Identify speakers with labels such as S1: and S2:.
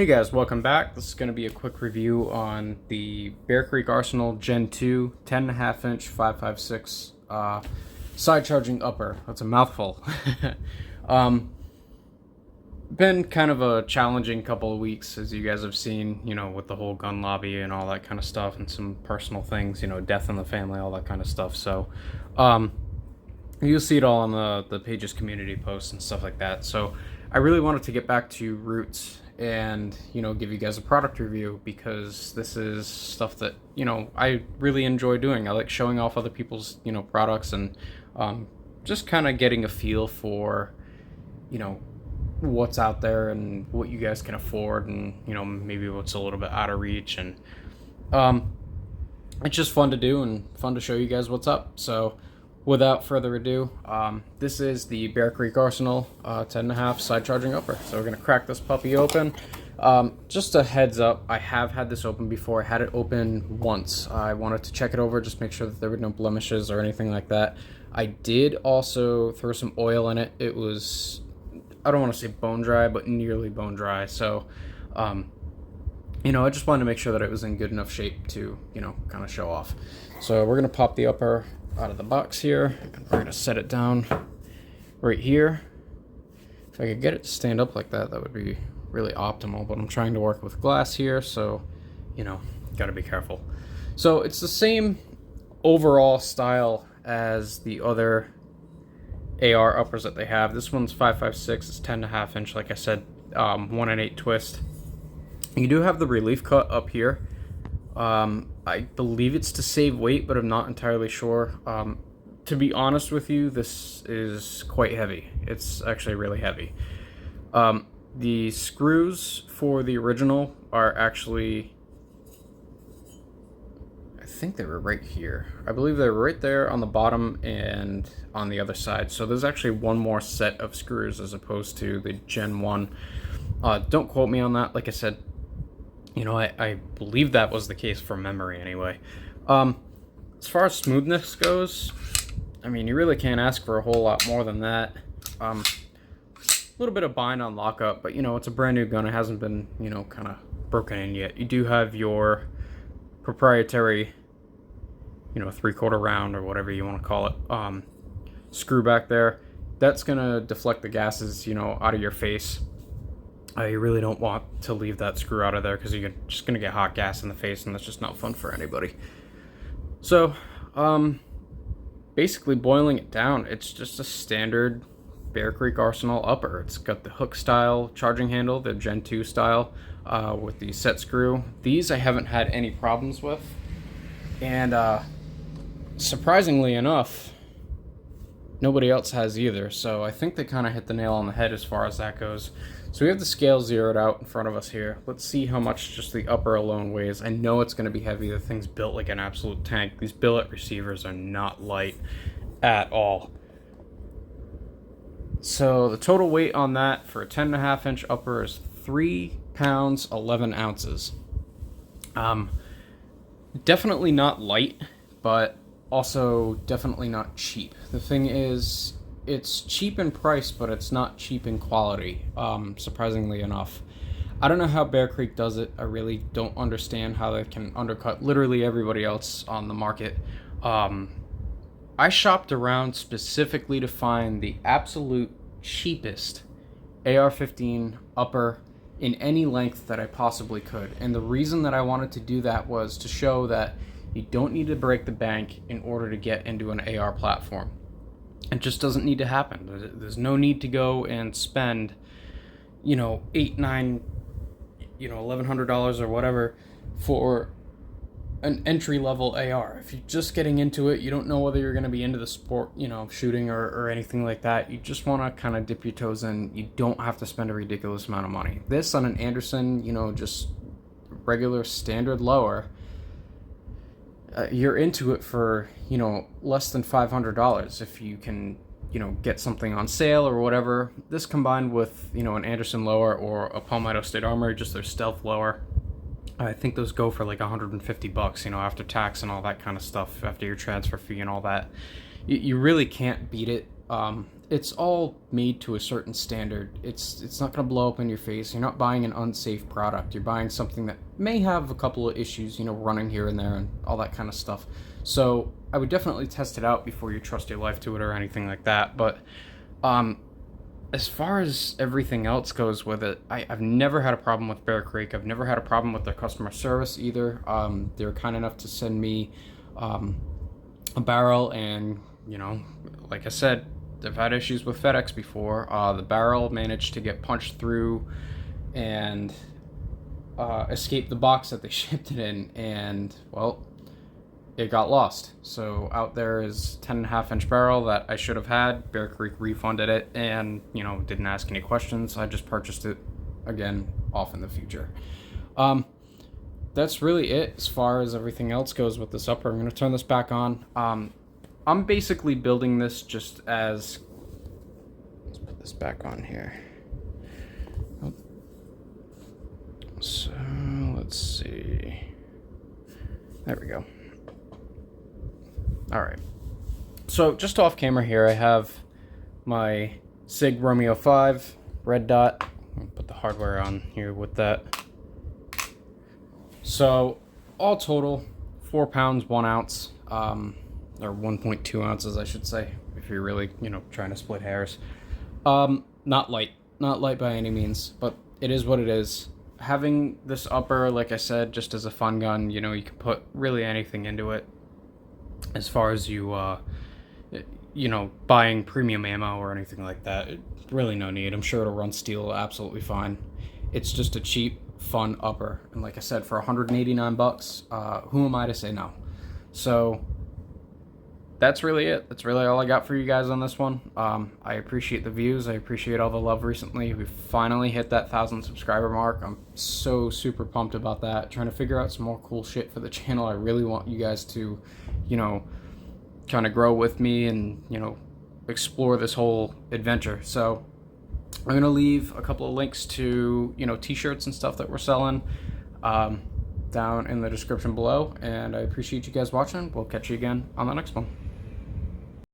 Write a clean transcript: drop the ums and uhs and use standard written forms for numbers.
S1: Hey guys, welcome back. This is going to be a quick review on the Bear Creek Arsenal Gen 2 10.5 inch 5.56 side charging upper. That's a mouthful. um, Been kind of a challenging couple of weeks, as you guys have seen, with the whole gun lobby and all that kind of stuff, and some personal things, death in the family, all that kind of stuff. So, you'll see it all on the page's community posts and stuff like that. So, I really wanted to get back to roots and give you guys a product review, because this is stuff that I really enjoy doing. I like showing off other people's products, and just kind of getting a feel for what's out there and what you guys can afford, and maybe what's a little bit out of reach. And it's just fun to do and fun to show you guys what's up. So without further ado, this is the Bear Creek Arsenal 10.5 side charging upper. So we're going to crack this puppy open. Just a heads up, I have had this open before. I had it open once. I wanted to check it over, just make sure that there were no blemishes or anything like that. I did also throw some oil in it. It was, I don't want to say bone dry, but nearly bone dry. So, I just wanted to make sure that it was in good enough shape to, kind of show off. So we're going to pop the upper out of the box here, and we're going to set it down right here. If I could get it to stand up like that, that would be really optimal, but I'm trying to work with glass here, so got to be careful. So it's the same overall style as the other AR uppers that they have. This one's 5.56, it's 10.5 inch, like I said, 1/8 twist. You do have the relief cut up here. I believe it's to save weight, but I'm not entirely sure. To be honest with you, this is quite heavy. It's actually really heavy. The screws for the original are actually, I think they were right here. I believe they're right there on the bottom and on the other side. So there's actually one more set of screws as opposed to the Gen 1. Don't quote me on that. Like I said, I believe that was the case from memory anyway. As far as smoothness goes, I mean, you really can't ask for a whole lot more than that. A little bit of bind on lockup, but it's a brand new gun. It hasn't been, kind of broken in yet. You do have your proprietary, 3/4 round or whatever you want to call it, screw back there. That's gonna deflect the gases, out of your face. You really don't want to leave that screw out of there, because you're just going to get hot gas in the face, and that's just not fun for anybody. So, basically boiling it down, it's just a standard Bear Creek Arsenal upper. It's got the hook style charging handle, the Gen 2 style, with the set screw. These I haven't had any problems with, and surprisingly enough, nobody else has either. So I think they kind of hit the nail on the head as far as that goes. So we have the scale zeroed out in front of us here. Let's see how much just the upper alone weighs. I know it's going to be heavy. The thing's built like an absolute tank. These billet receivers are not light at all. So the total weight on that for a 10.5 inch upper is 3 pounds 11 ounces. Definitely not light, but also definitely not cheap. The thing is, it's cheap in price, but it's not cheap in quality, surprisingly enough. I don't know how Bear Creek does it. I really don't understand how they can undercut literally everybody else on the market. I shopped around specifically to find the absolute cheapest AR-15 upper in any length that I possibly could. And the reason that I wanted to do that was to show that you don't need to break the bank in order to get into an AR platform. It just doesn't need to happen. There's no need to go and spend, $8, $9, $1,100 or whatever for an entry-level AR. If you're just getting into it, you don't know whether you're going to be into the sport, shooting or anything like that. You just want to kind of dip your toes in. You don't have to spend a ridiculous amount of money. This on an Anderson, just regular standard lower, you're into it for, less than $500 if you can, get something on sale or whatever. This combined with, an Anderson lower or a Palmetto State Armory, just their stealth lower, I think those go for like $150, after tax and all that kind of stuff, after your transfer fee and all that. You really can't beat it. It's all made to a certain standard. It's not going to blow up in your face. You're not buying an unsafe product. You're buying something that may have a couple of issues, running here and there and all that kind of stuff. So I would definitely test it out before you trust your life to it or anything like that. But as far as everything else goes with it, I've never had a problem with Bear Creek. I've never had a problem with their customer service either. They were kind enough to send me a barrel, and like I said, I've had issues with FedEx before. The barrel managed to get punched through and escape the box that they shipped it in, and well, it got lost. So out there is 10.5-inch barrel that I should have had. Bear Creek refunded it and didn't ask any questions. I just purchased it again off in the future. That's really it as far as everything else goes with this upper. I'm going to turn this back on. I'm basically building this just as, let's put this back on here. So let's see, there we go. All right, so just off camera here, I have my SIG Romeo 5 red dot. I'll put the hardware on here with that. So all total, 4 pounds, 1 ounce, or 1.2 ounces, I should say, if you're really, trying to split hairs. Not light by any means, but it is what it is. Having this upper, like I said, just as a fun gun, you can put really anything into it. As far as you buying premium ammo or anything like that, really no need. I'm sure it'll run steel absolutely fine. It's just a cheap, fun upper, and like I said, for 189 bucks, who am I to say no? So that's really it. That's really all I got for you guys on this one. I appreciate the views. I appreciate all the love recently. We finally hit that 1,000 subscriber mark. I'm so super pumped about that. Trying to figure out some more cool shit for the channel. I really want you guys to, kind of grow with me and, explore this whole adventure. So I'm going to leave a couple of links to, t-shirts and stuff that we're selling down in the description below. And I appreciate you guys watching. We'll catch you again on the next one.